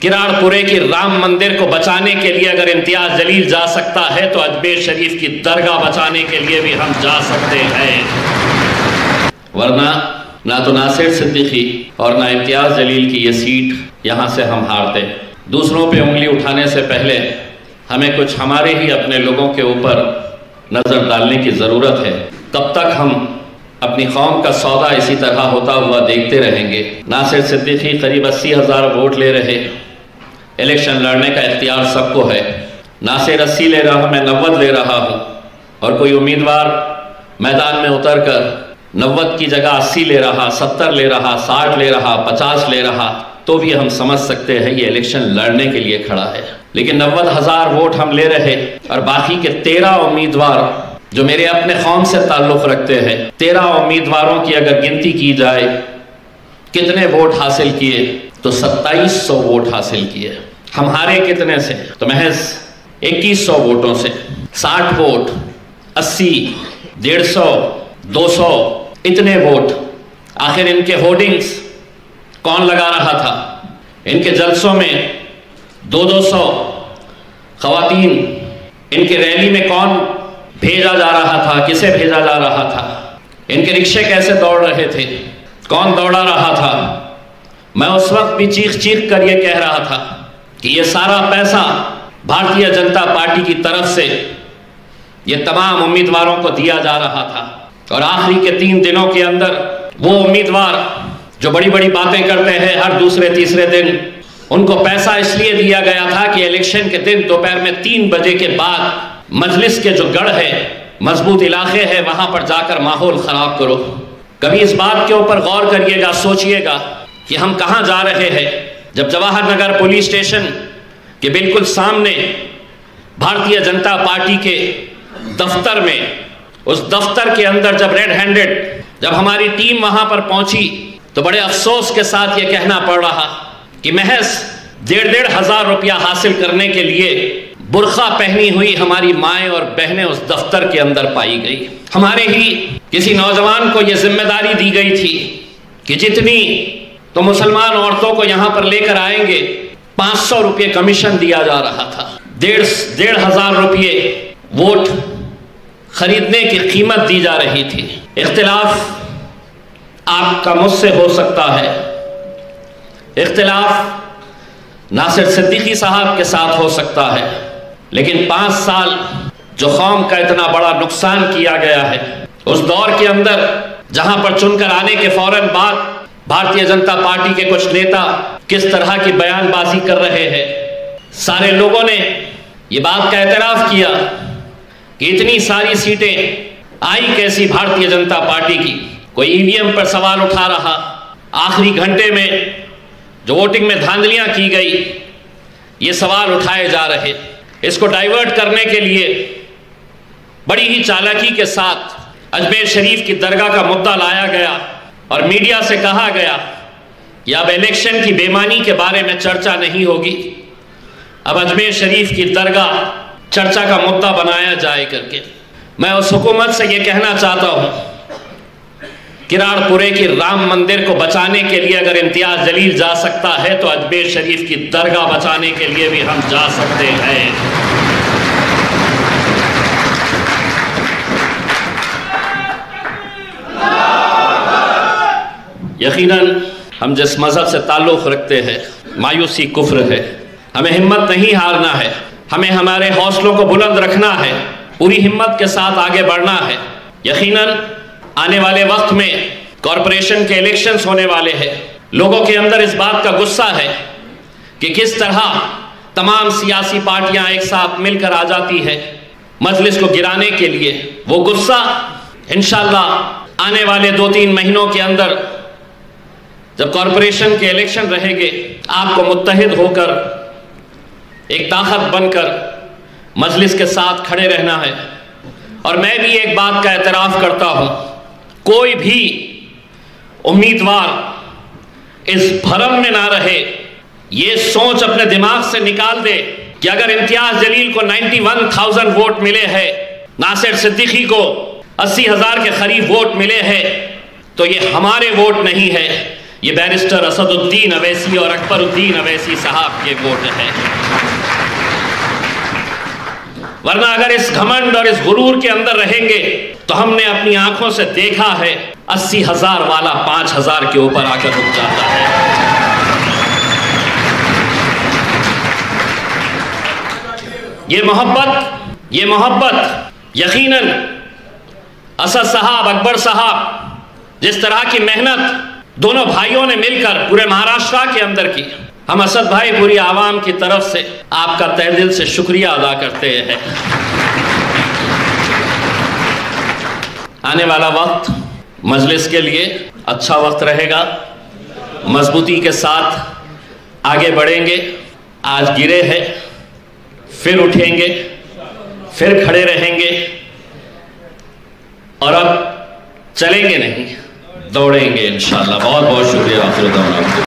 किराड़पुरे की राम मंदिर को बचाने के लिए अगर इम्तियाज जलील जा सकता है तो अजमेर शरीफ की दरगाह बचाने के लिए भी हम जा सकते हैं। वरना ना तो नासिर सिद्दीकी और ना इम्तियाज जलील की ये सीट यहाँ से हम हारते। दूसरों पे उंगली उठाने से पहले हमें कुछ हमारे ही अपने लोगों के ऊपर नज़र डालने की ज़रूरत है। कब तक हम अपनी कौम का सौदा इसी तरह होता हुआ देखते रहेंगे। नासिर सिद्दीकी करीब 80,000 वोट ले रहे, इलेक्शन लड़ने का इख्तियार सबको है। नासिर 80 ले रहा, मैं 90 ले रहा हूँ, और कोई उम्मीदवार मैदान में उतर कर 90 की जगह 80 ले रहा, 70 ले रहा, 60 ले रहा, 50 ले रहा, तो भी हम समझ सकते हैं ये इलेक्शन लड़ने के लिए खड़ा है। लेकिन 90,000 वोट हम ले रहे और बाकी के 13 उम्मीदवार जो मेरे अपने कौम से ताल्लुक़ रखते हैं, 13 उम्मीदवारों की अगर गिनती की जाए कितने वोट हासिल किए तो 2700 वोट हासिल किए। हम हारे कितने से? तो महज 2100 वोटों से। 60 वोट, 80, 150, 200 इतने वोट। आखिर इनके होर्डिंग्स कौन लगा रहा था? इनके जलसों में 200 खवातीन, इनके रैली में कौन भेजा जा रहा था, किसे भेजा जा रहा था? इनके रिक्शे कैसे दौड़ रहे थे, कौन दौड़ा रहा था? मैं उस वक्त भी चीख चीख कर यह कह रहा था कि यह सारा पैसा भारतीय जनता पार्टी की तरफ से ये तमाम उम्मीदवारों को दिया जा रहा था। और आखिरी के 3 दिनों के अंदर वो उम्मीदवार जो बड़ी बड़ी बातें करते हैं हर दूसरे तीसरे दिन, उनको पैसा इसलिए दिया गया था कि इलेक्शन के दिन दोपहर में 3 बजे के बाद मजलिस के जो गढ़ है, मजबूत इलाके हैं, वहां पर जाकर माहौल खराब करो। कभी इस बात के ऊपर गौर करिएगा, सोचिएगा कि हम कहां जा रहे हैं। जब जवाहर नगर पुलिस स्टेशन के बिल्कुल सामने भारतीय जनता पार्टी के दफ्तर में, उस दफ्तर के अंदर जब रेड हैंडेड जब हमारी टीम वहां पर पहुंची तो बड़े अफसोस के साथ ये कहना पड़ रहा कि महज 1,500 रुपया हासिल करने के लिए बुर्खा पहनी हुई हमारी माएँ और बहनें उस दफ्तर के अंदर पाई गई। हमारे ही किसी नौजवान को यह जिम्मेदारी दी गई थी कि जितनी तो मुसलमान औरतों को यहां पर लेकर आएंगे 500 रुपये कमीशन दिया जा रहा था। 1,500 रुपये वोट खरीदने की कीमत दी जा रही थी। इख्तिलाफ आपका मुझसे हो सकता है, इख्तिलाफ नासिर सिद्दीकी साहब के साथ हो सकता है, लेकिन 5 साल जो कौम का इतना बड़ा नुकसान किया गया है, उस दौर के अंदर जहां पर चुनकर आने के फौरन बाद भारतीय जनता पार्टी के कुछ नेता किस तरह की बयानबाजी कर रहे हैं, सारे लोगों ने ये बात का एतराफ़ किया कि इतनी सारी सीटें आई कैसी भारतीय जनता पार्टी की। कोई ईवीएम पर सवाल उठा रहा, आखिरी घंटे में जो वोटिंग में धांधलियां की गई, ये सवाल उठाए जा रहे। इसको डाइवर्ट करने के लिए बड़ी ही चालाकी के साथ अजमेर शरीफ की दरगाह का मुद्दा लाया गया और मीडिया से कहा गया कि अब इलेक्शन की बेईमानी के बारे में चर्चा नहीं होगी, अब अजमेर शरीफ की दरगाह चर्चा का मुद्दा बनाया जाए करके। मैं उस हुकूमत से ये कहना चाहता हूँ, किराड़पुरे की राम मंदिर को बचाने के लिए अगर इम्तियाज जलील जा सकता है तो अजमेर शरीफ की दरगाह बचाने के लिए भी हम जा सकते हैं। यकीनन हम जिस मजहब से ताल्लुक़ रखते हैं, मायूसी कुफ्र है। हमें हिम्मत नहीं हारना है, हमें हमारे हौसलों को बुलंद रखना है, पूरी हिम्मत के साथ आगे बढ़ना है। यकीनन आने वाले वक्त में कॉरपोरेशन के इलेक्शंस होने वाले हैं। लोगों के अंदर इस बात का गुस्सा है कि किस तरह तमाम सियासी पार्टियां एक साथ मिलकर आ जाती है मजलिस को गिराने के लिए। वो गुस्सा इंशाअल्लाह आने वाले 2-3 महीनों के अंदर जब कॉरपोरेशन के इलेक्शन रहेंगे, आपको मुत्तहिद होकर एक ताकत बनकर मजलिस के साथ खड़े रहना है। और मैं भी एक बात का एतराफ़ करता हूं, कोई भी उम्मीदवार इस भरम में ना रहे, ये सोच अपने दिमाग से निकाल दे कि अगर इम्तियाज जलील को 91,000 वोट मिले हैं, नासिर सिद्दीकी को 80,000 के करीब वोट मिले हैं, तो ये हमारे वोट नहीं है, ये बैरिस्टर असदुद्दीन अवैसी और अकबरुद्दीन अवैसी साहब के वोट है। वरना अगर इस घमंड और इस गुरूर के अंदर रहेंगे तो हमने अपनी आंखों से देखा है 80,000 वाला 5,000 के ऊपर आकर रुक जाता है। ये मोहब्बत यकीनन असद साहब, अकबर साहब, जिस तरह की मेहनत दोनों भाइयों ने मिलकर पूरे महाराष्ट्र के अंदर की, हम असद भाई पूरी आवाम की तरफ से आपका तहे दिल से शुक्रिया अदा करते हैं। आने वाला वक्त मजलिस के लिए अच्छा वक्त रहेगा, मजबूती के साथ आगे बढ़ेंगे। आज गिरे हैं, फिर उठेंगे, फिर खड़े रहेंगे और अब चलेंगे नहीं, दौड़ेंगे इंशाअल्लाह। बहुत बहुत शुक्रिया।